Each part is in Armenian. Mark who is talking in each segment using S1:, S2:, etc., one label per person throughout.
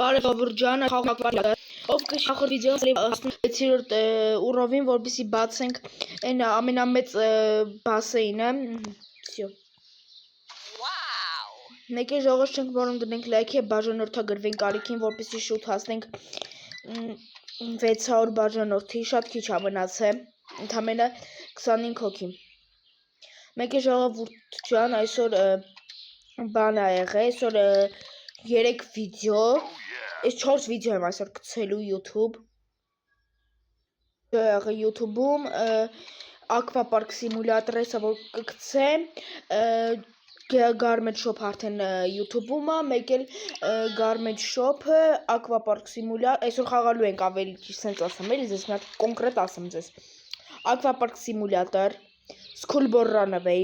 S1: Բարեխավոր ջան, ով կշախոր վիդեոս ասում ուռովին, որպեսի բացենք այն ամենամեծ բասեինը, всё։ Մեկի ժողովուրդ չենք որում դնենք լայքի եւ բաժանորդագրվենք ալիքին, որպեսի շուտ հասնենք 600 բաժանորդի, շատ քիչ է մնացել, ընդամենը 25 հոգի։ Մեկի ժողովուրդ ջան, այսօր բան ա եղել, այսօր 3 վիդեո, այս 4 վիդեո եմ այսօր գցելու YouTube։ YouTube-ում Aquapark Simulator էսա որ կգցեմ, Garment Shop արդեն YouTube-ում է, մեկ էլ Garment Shop-ը Aquapark Simulator, այսօր խաղալու ենք ավելի ճիշտ sense ասեմ, էլի ձեզ մի հատ կոնկրետ ասեմ ձեզ։ Aquapark Simulator, Schoolboy Runaway,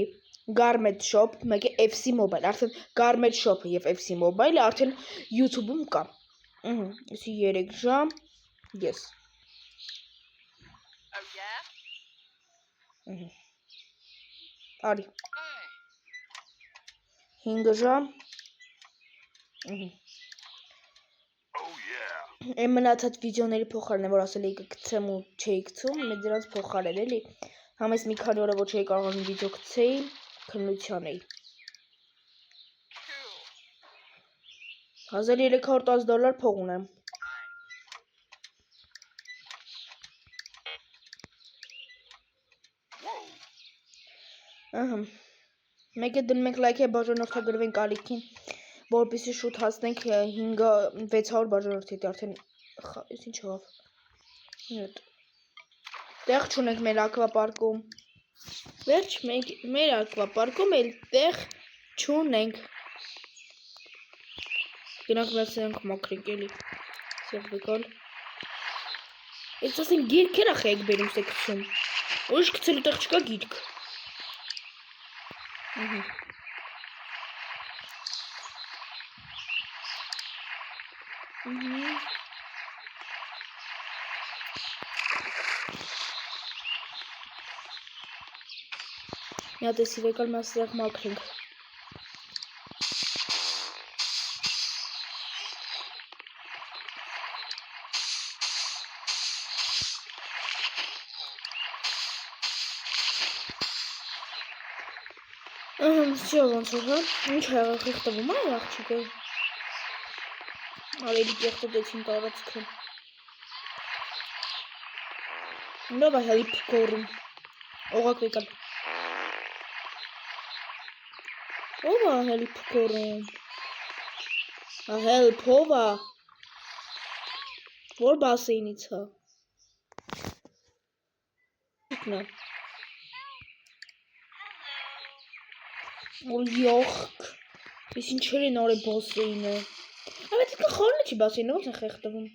S1: Garment Shop, մեկ է FC Mobile, արդեն Garment Shop-ը եւ FC Mobile-ը արդեն YouTube-ում կա։ Այսի 3 ժամ, yes։ Արի։ 5 ժամ։ Այն մնացած վիդեոների փոխարեն որ ասել էի կգցեմ ու չէի գցում, մեծ դրանց փոխարեն էլի։ Համես մի քանի օր որ չէի կարողանում վիդեո գցեի, քննության էի։ $1310 փող ունեմ։ Մեկ է դնում ենք լայք է բաժանորդագրվենք ալիքին, որպեսի շուտ հասնենք 600 բաժանորդի, արդեն ինչ եղավ։ Տեղ չունենք մեր ակվապարկում։ Վերջ մեր ակվապարկում էլ տեղ չունենք։ Գնանք վերցնենք մաքրենք էլի։ Սեղվեկալ։ Այս ասեն գիրքեր ախ եք բերում սեկցիոն։ Ուրիշ գցելու տեղ չկա գիրք։ Մի հատ էսի վեկալ մաս սեղ մաքրենք։ Всё, ոնց որ հա, ինչ եղավ, խիղտվում է աղջիկը։ Արելի կեղտոտեցին տարածքը։ Նով է հելիպ կորում։ Օղակ վեկալ։ Ով է հելիպ կորում։ Հելիպ ով է։ Որ բասեինից է։ Նա։ Յոխք, ես ինչեր են արի բասեինը։ Բայց կը խորն չի բասեինը, ոնց է խեղտվում։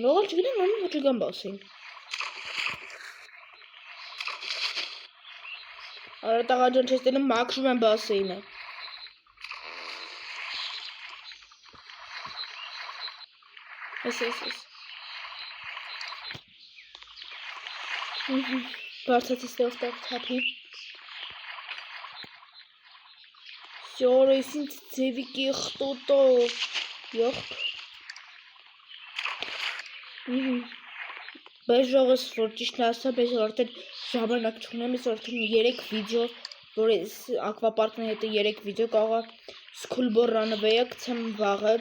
S1: Լողալ չգիտեմ, անում ոչգան բասեին։ Արա տաղաջան չես տենում մաքրում եմ բասեինը։ Ես։ Բարձացի ստեղ թափի։ Всё, ես ինձ ձևի կեղտոտո։ Յոխք։ Բայց ժողովուրդ որ ճիշտն ասեմ, ես արդեն ժամանակ չունեմ, ես արդեն 3 վիդեո, որ այս ակվապարկն հետը 3 վիդեո կարող է Schoolboy Runaway-ը գցեմ վաղը։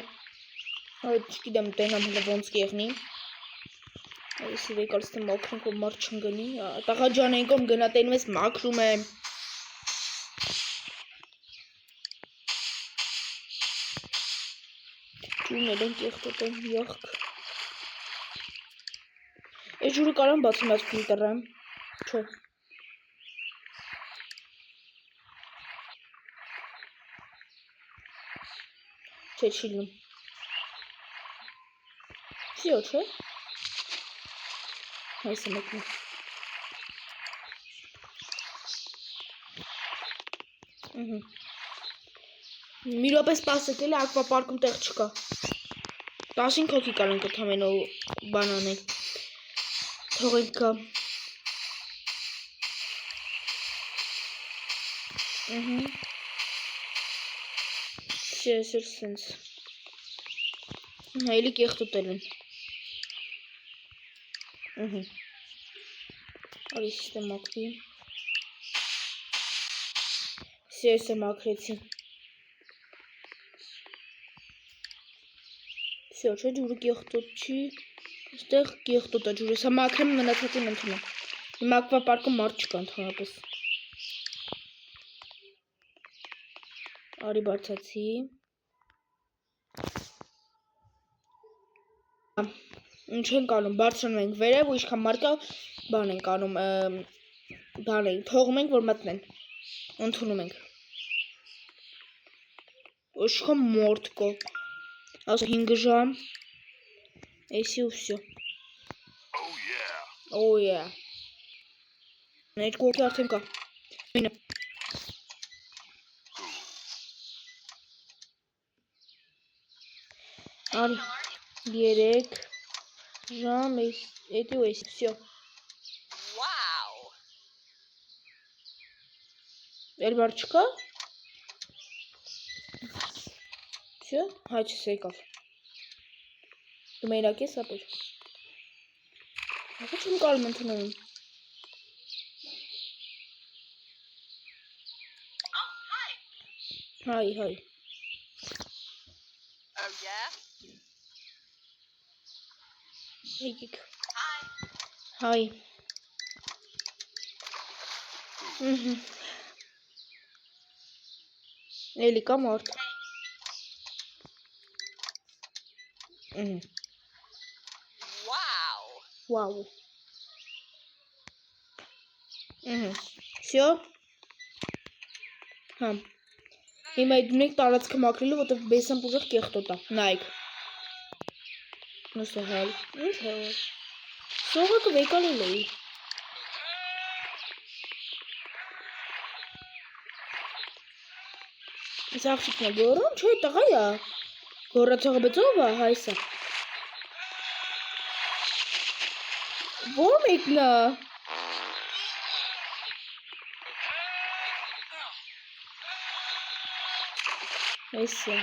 S1: Չգիտեմ տենամ հələ ոնց կեղնի։ Այսի վեկալ ստե մաքրենք որ մարդ չընկնի։ Տաղաջան են կողմ գնա տենում ես մաքրում եմ։ Ջուրն են կեղտոտեմ, յոխք։ Այս ջուրը կարամ բացում այս ֆիլտրը։ Չէ։ Չէ, չի լինում։ Всё, չէ։ Այսը մեկն է։ Մի րոպե սպասեք էլի ակվապարկում տեղ չկա։ 15 հոգի կարանք ընդամենը բան անել։ Թողենք գա։ Չէ, սենց։ Էլի կեղտոտել են։ Արի սիստեմ մաքրի։ Սեսը մաքրեցի։ Всё, չէ ջուրը կեղտոտ չի։ Այստեղ կեղտոտ է ջուրը, սա մաքրեմ մնացածին ընդունում։ Հիմա ակվապարկում մարդ չկա ընդհանրապես։ Արի բարձացի։ Ինչ ենք անում, բարձրանում ենք վերև ու ինչքան մարկա բան ենք անում, թողում ենք, որ մտնեն, ընդունում ենք։ Ինչքան մորդ կա, ասա 5 ժամ, էսի ու վսյո։ Oh yeah։ Երկու հոգի արդեն կա։ Արի 3 ժամ, էդի ու էսի, վսյո։ Էլ բար չկա։ Всё, հաչս եկավ։ Դու մենակ ես ապեր։ Ախա չեմ կարում ընդունում։ Հայ։ Եկեք։ Հայ։ Էլի կա մարդ։ Վաու։ Всё։ Հա։ Հիմա դնենք տարածքը մաքրելու, որտեղ բեսան ուժեղ կեղտոտ է։ Նայեք։ Նստո հալ։ Ինչ հալ։ Սողակը վեկալել էի։ Այս աղջիկն է գոռում, չէ, տղա է։ Գոռացողը բծով է, հայսա։ Ո՞ր մեկն է։ Էսը։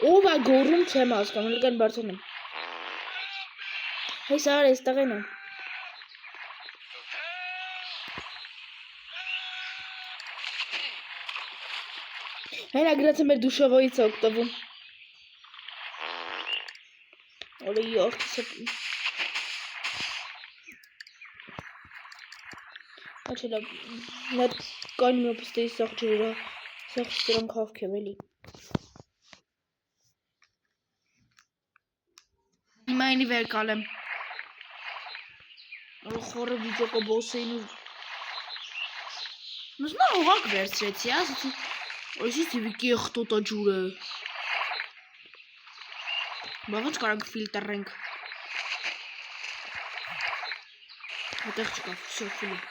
S1: Ով է գոռում, չեմ հասկանում, լկան բարձրանում։ Հեսա ար էստեղ են է։ Հենա գրած է մեր դուշովոյից է օգտվում։ Օրը յորթս է։ Աչելա, նետ կան միոպես տեի սաղ ջրերը, սաղ սրանք հավքև էլի։ Հիմա այնի վեր կալեմ։ Օրը խորը վիդյոկը բոսեին ու… Նուսնա հողակ վերցրեցի, ասեցի, այսից եվի կեղտոտ է ջուրը։ Բաղաչ կարանք ֆիլտրենք։ Հատեղ չկա, վսյո ֆիլմ։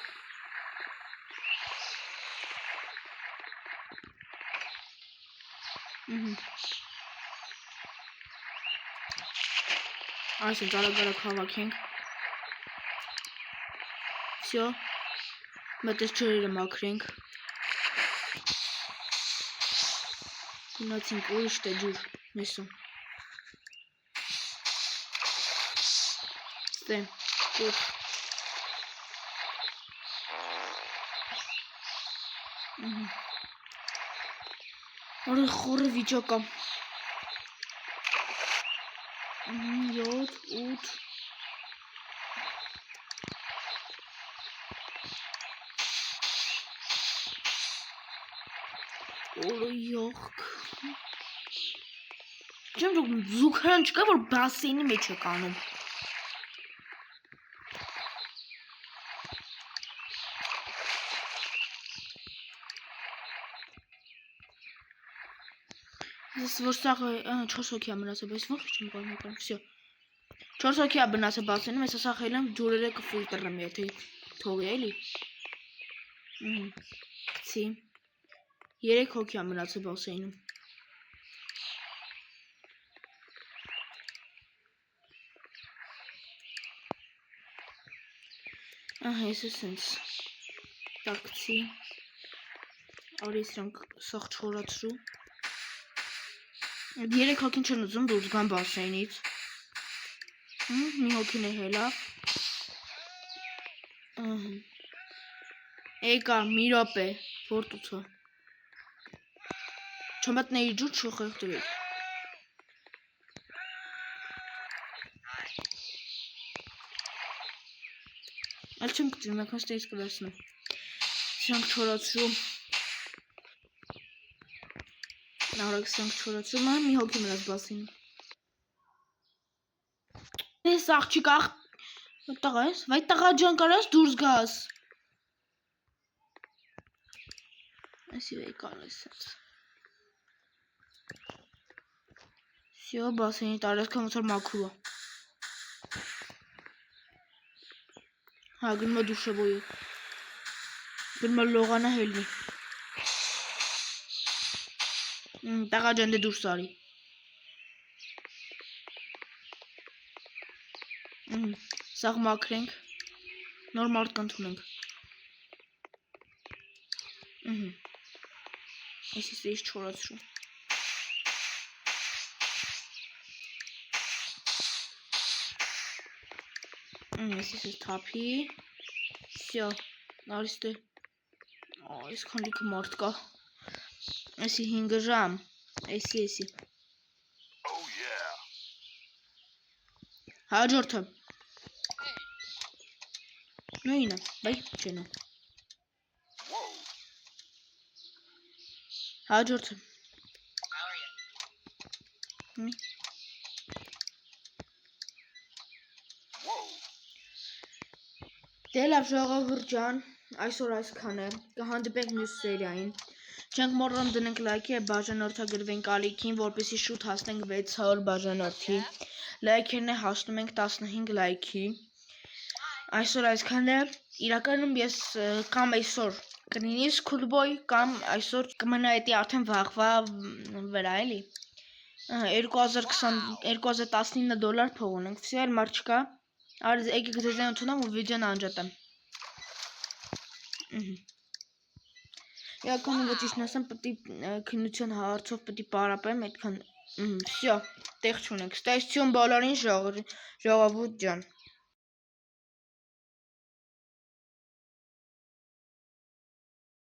S1: Այսինք արագ հավաքենք։ Всё։ Մետես ջրերը մաքրենք։ Գնացինք ուրիշ տե ջուր նեսում։ Ստե, ուր։ Օրը խորը վիճակա։ 7, 8 Օրը յոխք։ Չեմ դուք զուքրան չկա, որ բասեինի մեջ է կանում։ Ես որ սաղը 4 հոգի է մնացել, բայց ո՞նց չեմ կարող նկարել, всё։ 4 հոգի է մնացել բասեինում, ես ասա խելեմ ջուրերը կֆիլտրեմ, եթե թողի էլի։ Գցի։ 3 հոգի է մնացել բասեինում։ Ահա, ես էսենց տակցի, արի սրանք սաղ չորացրու, երեք հոգին չեն ուզում դուրս գան բասեյնից, մի հոգին է հելա, եկա, մի ռոպե, որտուցա, չմտնեի ջուր չխեղդրեք, այլ չեմ կծիր, մեկ հաստեից կվերցնեմ, սրանք չորացրու, նարակ սրանք չորացրու, մի հոգի մնաց բասին, ես աղջիկ տղա ես, վայ տղա ջան կարաս դուրս գաս, այսի վեի կարես ես, սյո բասինի տարեսքը ոնց որ մաքուր է, հա գնում է դուշևոյը, գնում է լողանա հելնի, տղա ջան դե դուրս արի, սաղ մաքրենք, նոր մարդ կընդունենք, այսիս էիս չորացրու, այսիս էս թապի, սյո, նարիստ է, այս քանլիքը մարդ կա, այսի 5 ժամ, այսի, հաջորդը, նույնը, բայ չենը, հաջորդը, դե լավ ժողովուրդ ջան, այսօր այսքան է, կհանդիպենք մյուս սերիային, չենք մոռանում դնենք լայքի և բաժանորդագրվենք ալիքին, որպեսզի շուտ հասնենք 600 բաժանորդի, լայքերն է հասնում ենք 15 լայքի, այսօր այսքան է, իրականում ես կամ այսօր կնինի Schoolboy, կամ այսօր կմնա արդեն վաղվա վրա էլի, 2019 դոլար փող ունենք, վսի այլ մարդ չկա, եկեք ձեզեն ընդունեմ ու վիդեոն անջատեմ, Իրականում ոչ ճիշտն ասեմ, պետք է քննության հարցով պետք է պարապեմ, այդքան, վсё, տեղ չունենք, ստայցություն բոլորին ժողովուրդ ջան։